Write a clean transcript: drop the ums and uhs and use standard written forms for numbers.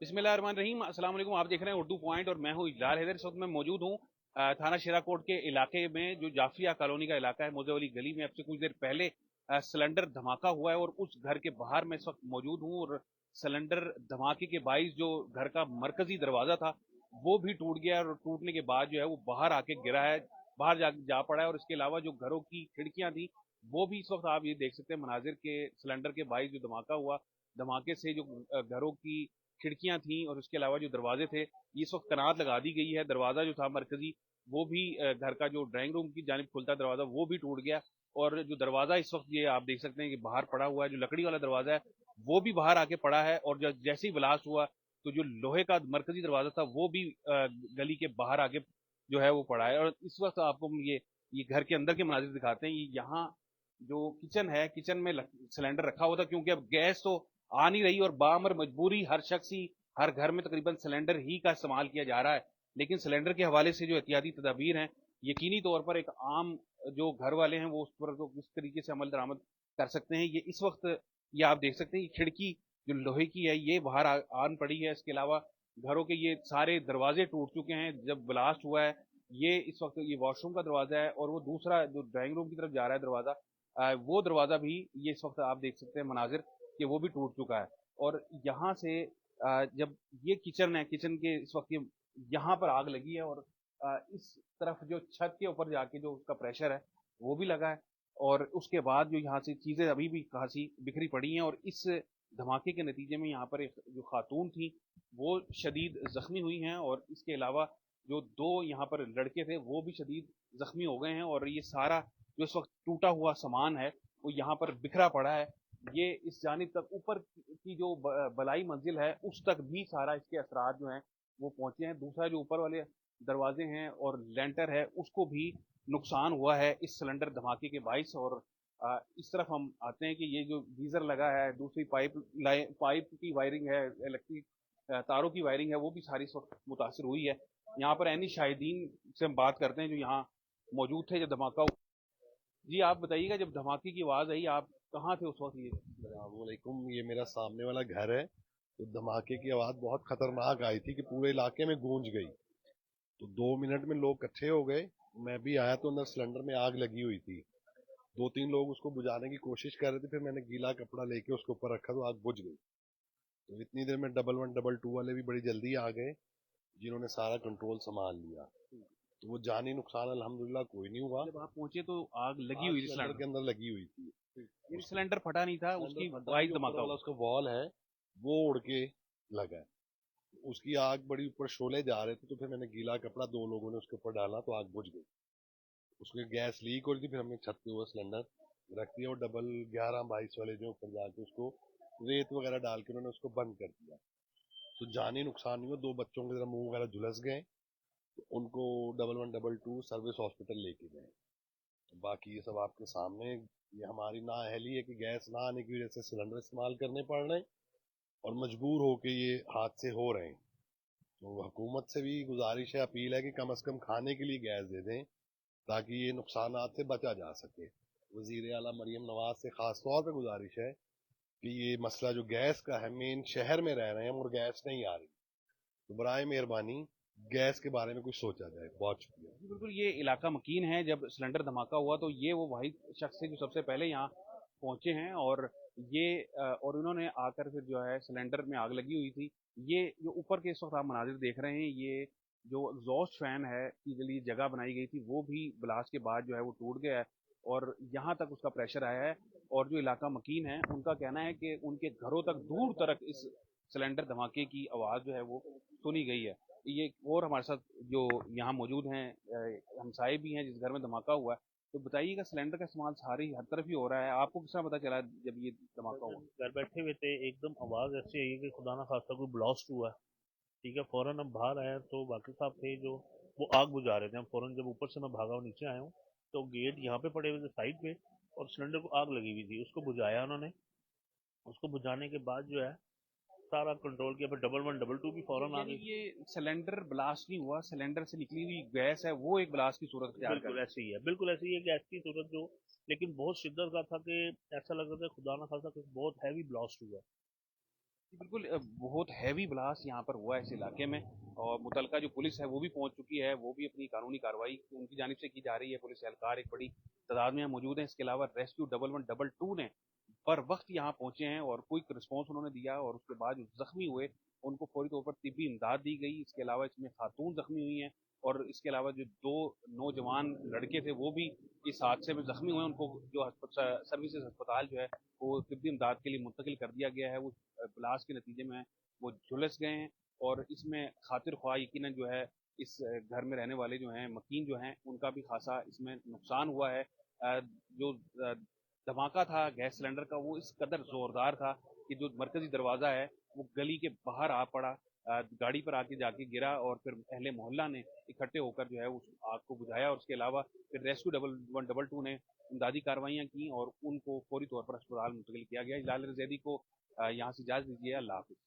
बिस्मिल्लाहिर्रहमानिर्रहीम। अस्सलाम वालेकुम। आप देख रहे हैं उर्दू पॉइंट और मैं हूँ इजलाल हैदर। इस वक्त मैं मौजूद हूँ थाना शिराकोट के इलाके में, जो जाफिया कॉलोनी का इलाका है, मोज़ेवली गली में। अब से कुछ देर पहले सिलेंडर धमाका हुआ है और उस घर के बाहर मैं इस वक्त मौजूद हूँ। और सिलेंडर धमाके के बाइस जो घर का मरकजी दरवाजा था वो भी टूट गया, और टूटने के बाद जो है वो बाहर आके गिरा है, बाहर जा पड़ा है। और इसके अलावा जो घरों की खिड़कियां थी वो भी इस वक्त आप ये देख सकते हैं मनाजिर के सिलेंडर के बाइस जो धमाका हुआ, धमाके से जो घरों की खिड़कियां थी और उसके अलावा जो दरवाजे थे, ये इस वक्त कनात लगा दी गई है। दरवाजा जो था मरकजी, वो भी घर का जो ड्राइंग रूम की जानिब खुलता दरवाजा वो भी टूट गया। और जो दरवाजा इस वक्त ये आप देख सकते हैं कि बाहर पड़ा हुआ है, जो लकड़ी वाला दरवाजा है वो भी बाहर आके पड़ा है। और जैसे ही ब्लास्ट हुआ तो जो लोहे का मरकजी दरवाजा था वो भी गली के बाहर आके जो है वो पड़ा है। और इस वक्त आपको हम ये घर के अंदर के मनाजिर दिखाते हैं। ये यहाँ जो किचन है, किचन में सिलेंडर रखा हुआ था, क्योंकि अब गैस तो आ नहीं रही और बामर मजबूरी हर शख्स ही, हर घर में तकरीबन सिलेंडर ही का इस्तेमाल किया जा रहा है। लेकिन सिलेंडर के हवाले से जो एहतियाती तदाबीर हैं, यकीनी तौर पर एक आम जो घर वाले हैं वो उस पर तो किस तरीके से अमल दरामद कर सकते हैं। ये इस वक्त ये आप देख सकते हैं, ये खिड़की जो लोहे की है ये बाहर आन पड़ी है। इसके अलावा घरों के ये सारे दरवाजे टूट चुके हैं जब ब्लास्ट हुआ है। ये इस वक्त ये वॉशरूम का दरवाजा है, और वो दूसरा जो ड्राइंग रूम की तरफ जा रहा है दरवाजा, वो दरवाजा भी ये इस वक्त आप देख सकते हैं मनाजिर कि वो भी टूट चुका है। और यहाँ से जब ये किचन है, किचन के इस वक्त ये यहाँ पर आग लगी है, और इस तरफ जो छत के ऊपर जाके जो उसका प्रेशर है वो भी लगा है। और उसके बाद जो यहाँ से चीजें अभी भी खासी बिखरी पड़ी हैं, और इस धमाके के नतीजे में यहाँ पर एक जो खातून थी वो शदीद जख्मी हुई हैं। और इसके अलावा जो दो यहाँ पर लड़के थे वो भी शदीद जख्मी हो गए हैं। और ये सारा जो इस वक्त टूटा हुआ सामान है वो यहाँ पर बिखरा पड़ा है। ये इस जानिब तक ऊपर की जो बलाई मंजिल है उस तक भी सारा इसके असरात जो हैं वो पहुंचे हैं। दूसरा जो ऊपर वाले दरवाजे हैं और लेंटर है उसको भी नुकसान हुआ है इस सिलेंडर धमाके के बाइस। और इस तरफ हम आते हैं कि ये जो गीजर लगा है, दूसरी पाइप की वायरिंग है, इलेक्ट्रिक तारों की वायरिंग है, वो भी सारी इस वक्त मुतासर हुई है। यहाँ पर ऐनी शाहिदीन से हम बात करते हैं जो यहाँ मौजूद थे जब धमाका। जी आप बताइएगा, जब धमाके की आवाज आई आप कहाँ थे उस वक्त? ये अस्सलामुअलैकुम। ये मेरा सामने वाला घर है। तो धमाके की आवाज़ बहुत खतरनाक आई थी कि पूरे इलाके में गूंज गई। तो 2 मिनट में लोग इकट्ठे हो गए। मैं भी आया तो अंदर सिलेंडर में आग लगी हुई थी। 2-3 लोग उसको बुझाने की कोशिश कर रहे थे, फिर मैंने गीला कपड़ा लेके उसके ऊपर रखा तो आग बुझ गई। तो इतनी देर में डबल वन डबल टू वाले भी बड़ी जल्दी आ गए, जिन्होंने सारा कंट्रोल संभाल लिया। तो वो जानी नुकसान अल्हम्दुलिल्लाह कोई नहीं हुआ। जब आप पहुंचे तो आग लगी आग हुई थी सिलेंडर सिलेंडर? के अंदर लगी हुई थी। ये उसके सिलेंडर फटा नहीं था, सिलेंडर उसकी फटा नहीं, वाइस जो ऊपर धमाका वाला हुआ? उसका वॉल है वो उड़ के लगा है। उसकी आग बड़ी ऊपर शोले जा रहे थे, तो फिर मैंने गीला कपड़ा 2 लोगों ने उसके ऊपर डाला तो आग बुझ गई। उसकी गैस लीक हो रही थी, फिर हमने छत पे वो सिलेंडर रख दिया और डबल 11-22 वाले जो ऊपर जाके उसको रेत वगैरह डाल के उन्होंने उसको बंद कर दिया। तो जानी नुकसान नहीं हुआ। 2 बच्चों के जरा मुंह वगैरह झुलस गए, तो उनको double one double two service hospital लेके गए। तो बाकी ये सब आपके सामने। ये हमारी नाअहली है कि गैस ना आने की वजह से सिलेंडर इस्तेमाल करने पड़ रहे हैं और मजबूर होके ये हादसे हो रहे हैं। तो हुकूमत से भी गुजारिश है, अपील है कि कम से कम खाने के लिए गैस दे दें ताकि ये नुकसानात से बचा जा सके। वजीर आला मरियम नवाज से खास तौर पर गुजारिश है कि ये मसला जो गैस का है, मेन शहर में रह रहे हैं और गैस नहीं आ रही, तो बराए मेहरबानी गैस के बारे में कुछ सोचा जाए। बहुत शुक्रिया। जी बिल्कुल, ये इलाका मकीन है। जब सिलेंडर धमाका हुआ तो ये वो वाहिद शख्स है जो सबसे पहले यहाँ पहुंचे हैं। और ये और उन्होंने आकर फिर जो है सिलेंडर में आग लगी हुई थी। ये जो ऊपर के इस वक्त आप मनाजिर देख रहे हैं, ये जो एग्जॉस्ट फैन है के लिए जगह बनाई गई थी वो भी ब्लास्ट के बाद जो है वो टूट गया है, और यहाँ तक उसका प्रेशर आया है। और जो इलाका मकीन है उनका कहना है कि उनके घरों तक दूर तक इस सिलेंडर धमाके की आवाज़ जो है वो सुनी गई है। ये और हमारे साथ जो यहाँ मौजूद हैं हमसाए भी हैं जिस घर में धमाका हुआ है। तो बताइएगा, सिलेंडर का इस्तेमाल सारी हर तरफ ही हो रहा है, आपको किस तरह पता चला जब ये धमाका हुआ? घर बैठे हुए थे, एकदम आवाज़ ऐसी आई कि खुदा ना खास्ता कोई ब्लास्ट हुआ है। ठीक है, फौरन हम बाहर आए तो बाकी साहब थे जो वो आग बुझा रहे थे। हम फौरन जब ऊपर से मैं भागा और नीचे आया हूँ तो गेट यहाँ पे पड़े हुए थे साइड पे, और सिलेंडर को आग लगी हुई थी। उसको बुझाया उन्होंने। उसको बुझाने के बाद जो है सारा कंट्रोल किया। फिर डबल वन डबल टू भी तो फौरन आ यानी गई। ये सिलेंडर ब्लास्ट नहीं हुआ, सिलेंडर से निकली हुई गैस है वो एक ब्लास्ट की सूरत अख्तियार कर बिल्कुल गई? ऐसे ही है, बिल्कुल ऐसे ही है, गैस की सूरत जो, लेकिन बहुत शिद्दत का था कि ऐसा लग रहा था खुदा ना खास्ता कुछ बहुत हैवी ब्लास्ट हुआ। बिल्कुल बहुत हैवी ब्लास्ट यहाँ पर हुआ है इस इलाके में और मुतलका जो पुलिस है वो भी पहुंच चुकी है, वो भी अपनी कानूनी कार्रवाई उनकी जानिब से की जा रही है। पुलिस एहलकार एक बड़ी तादाद में यहाँ मौजूद है। इसके अलावा रेस्क्यू 1112 ने पर वक्त यहाँ पहुंचे हैं और क्विक रिस्पॉन्स उन्होंने दिया और उसके बाद जो जख्मी हुए उनको फौरी तौर पर तिब्बी इमदाद दी गई। इसके अलावा इसमें खातून जख्मी हुई हैं और इसके अलावा जो दो नौजवान लड़के थे वो भी इस हादसे में जख्मी हुए हैं। उनको जो सर्विसेज अस्पताल जो है वो तिब्बी इमदाद के लिए मुंतकिल कर दिया गया है। वो ब्लास्ट के नतीजे में वो झुलस गए हैं और इसमें खातिर ख्वाह यकीनन जो है इस घर में रहने वाले जो हैं मकीन जो हैं उनका भी खासा इसमें नुकसान हुआ है। जो धमाका था गैस सिलेंडर का वो इस कदर जोरदार था कि जो मरकजी दरवाजा है वो गली के बाहर आ पड़ा, गाड़ी पर आके जाके गिरा और फिर अहले मोहल्ला ने इकट्ठे होकर जो है उस आग को बुझाया और उसके अलावा फिर रेस्क्यू 1112 ने इमदादी कार्रवाइयाँ की और उनको फौरी तौर पर अस्पताल मुंतकिल किया गया। इलाल रजैदी को यहाँ से इजाज़त दीजिए। अल्लाह हाफिज़।